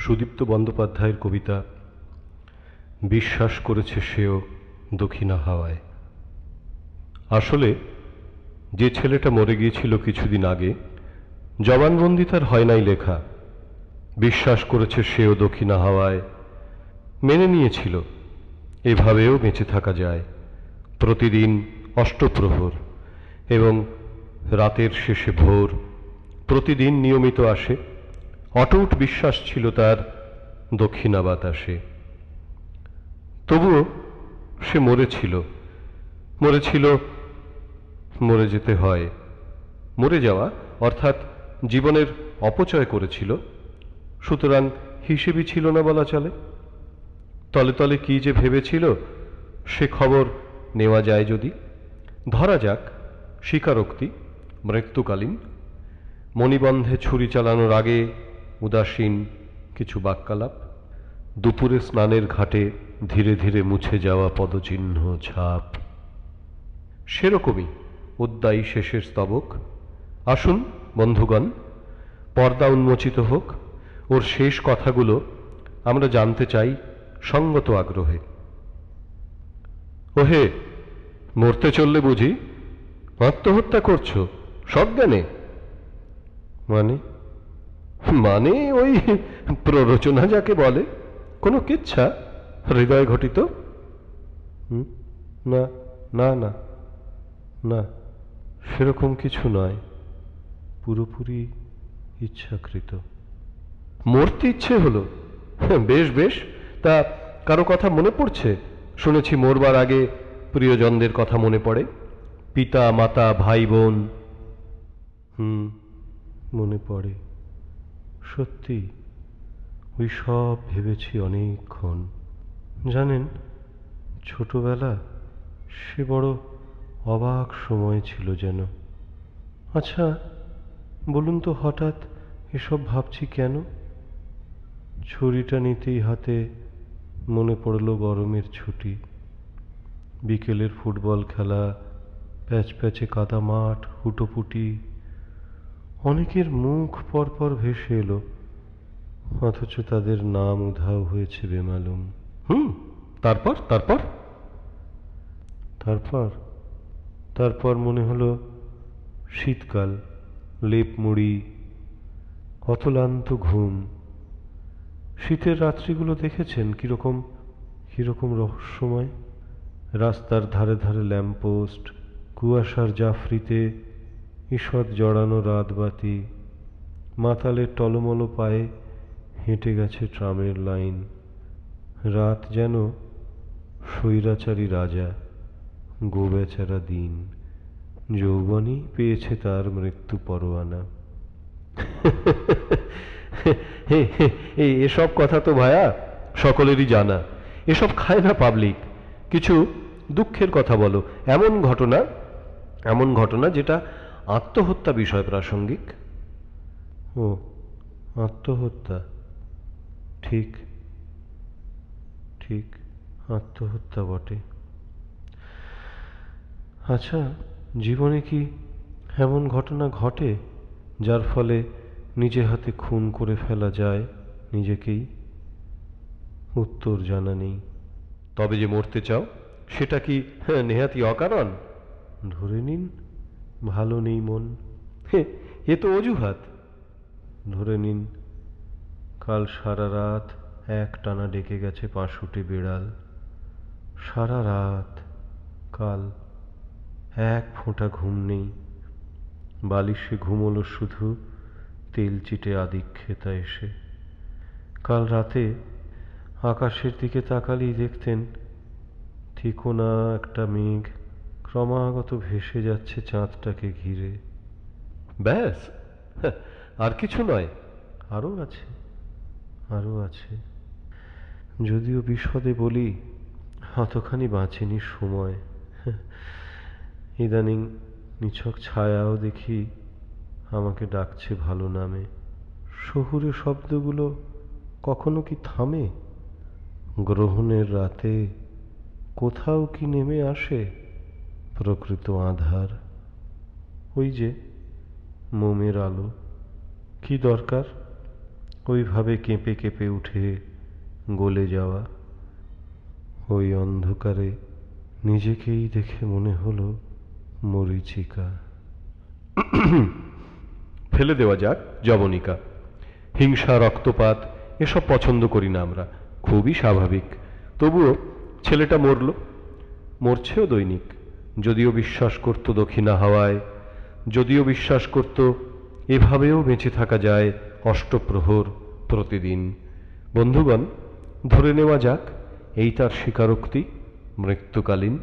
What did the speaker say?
সুদীপ্ত বন্দ্যোপাধ্যায়ের কবিতা বিশ্বাস করেছে সেও দক্ষিণা হাওয়ায়। আসলে যে ছেলেটা মরে গিয়েছিল কিছুদিন আগে, জবানবন্দি তার হয় নাই লেখা। বিশ্বাস করেছে সেও দক্ষিণা হাওয়ায়, মেনে নিয়েছিল এভাবেও বেঁচে থাকা যায়। প্রতিদিন অষ্টপ্রহর এবং রাতের শেষে ভোর প্রতিদিন নিয়মিত আসে। অটুট বিশ্বাস ছিল তার দক্ষিণা বাতাসে। তবুও সে মরেছিল, মরে যেতে হয়। মরে যাওয়া অর্থাৎ জীবনের অপচয় করেছিল, সুতরাং হিসেবই ছিল না বলা চলে। তলে তলে কি যে ভেবেছিল সে খবর নেওয়া যায় যদি। ধরা যাক স্বীকারোক্তি মৃত্যুকালীন, মণিবন্ধে ছুরি চালানোর আগে উদাসীন কিছু বাক্যালাপ, দুপুরে স্নানের ঘাটে ধীরে ধীরে মুছে যাওয়া পদচিহ্ন ছাপ। সেরকমই উদ্দায়ী শেষের স্তবক। আসুন বন্ধুগণ, পর্দা উন্মোচিত হোক, ওর শেষ কথাগুলো আমরা জানতে চাই সঙ্গত আগ্রহে। ওহে, মরতে চললে বুঝি আত্মহত্যা করছো সজ্ঞানে? মানে মানে ওই প্ররোচনা যাকে বলে, কোনো কিচ্ছা হৃদয় ঘটিত? না না না না, সেরকম কিছু নয়, পুরোপুরি ইচ্ছাকৃত। মরতে ইচ্ছে হলো? বেশ বেশ, তা কারো কথা মনে পড়ছে? শুনেছি মরবার আগে প্রিয়জনদের কথা মনে পড়ে, পিতা মাতা ভাই বোন। মনে পড়ে, সত্যি ওই সব ভেবেছি অনেকক্ষণ। জানেন, ছোটবেলা সে বড় অবাক সময় ছিল যেন। আচ্ছা বলুন তো, হঠাৎ এসব ভাবছি কেন? ছুরিটা নিতেই হাতে মনে পড়ল গরমের ছুটি, বিকেলের ফুটবল খেলা, প্যাচপ্যাচে কাদা মাঠ, হুটোপুটি। অনেকের মুখ পরপর ভেসে এলো, অথচ তাদের নাম উধাও হয়েছে বেমালুম। তারপর তারপর তারপর তারপর মনে হলো শীতকাল, লেপ মুড়ি, অতলান্ত ঘুম। শীতের রাত্রিগুলো দেখেছেন কিরকম কিরকম রহস্যময়। রাস্তার ধারে ধারে ল্যাম্পপোস্ট, কুয়াশার জাফরিতে ঈষৎ জড়ানো রাতবাতি, মাতালের টলমলো পায়ে হেঁটে গেছে ট্রামের লাইন। রাত যেন স্বৈরাচারী রাজা, গোবেচারা দিন, যৌবনই পেয়েছে তার মৃত্যু পরোয়ানা। এসব কথা তো ভায়া সকলেরই জানা, এসব খায় না পাবলিক। কিছু দুঃখের কথা বলো, এমন ঘটনা যেটা আত্মহত্যা বিষয় প্রাসঙ্গিক। ও, আত্মহত্যা, ঠিক ঠিক, আত্মহত্যা বটে। আচ্ছা, জীবনে কি এমন ঘটনা ঘটে যার ফলে নিজে হাতে খুন করে ফেলা যায় নিজেকেই? উত্তর জানা নেই। তবে যে মরতে চাও সেটা কি নেহাতি অকারণ? ধরে নিন ভালো নেই মন, এ তো অজুহাত। ধরে নিন কাল সারা রাত এক টানা ডেকে গেছে পাঁশুটে বিড়াল। সারা রাত কাল এক ফোঁটা ঘুম নেই, বালিশে ঘুমোলো শুধু তেলচিটে আদিক্ষেতা এসে। কাল রাতে আকাশের দিকে তাকালেই দেখতেন ঠিকোনা একটা মেঘ ক্রমাগত ভেসে যাচ্ছে চাঁদটাকে ঘিরে। ব্যাস, আর কিছু নয়? আরও আছে, আরও আছে। যদিও বিশদে বলি, অতখানি বাঁচেনি সময়। ইদানিং নিছক ছায়াও দেখি আমাকে ডাকছে ভালো নামে। শহুরে শব্দগুলো কখনো কি থামে? গ্রহণের রাতে কোথাও কি নেমে আসে প্রকৃত আঁধার? ওই যে মোমের আলো, কি দরকার ওইভাবে কেঁপে কেঁপে উঠে গলে যাওয়া। ওই অন্ধকারে নিজেকেই দেখে মনে হলো মরীচিকা। ফেলে দেওয়া যাক যবনিকা। হিংসা, রক্তপাত এসব পছন্দ করি না আমরা, খুবই স্বাভাবিক। তবুও ছেলেটা মরল, মরছেও দৈনিক। যদিও বিশ্বাস করত দক্ষিণা হাওয়ায়, যদিও বিশ্বাস করত এভাবেও বেঁচে থাকা যায় অষ্টপ্রহর প্রতিদিন। বন্ধুগণ, ধরে নেওয়া যাক এই তার স্বীকারোক্তি মৃত্যুকালীন।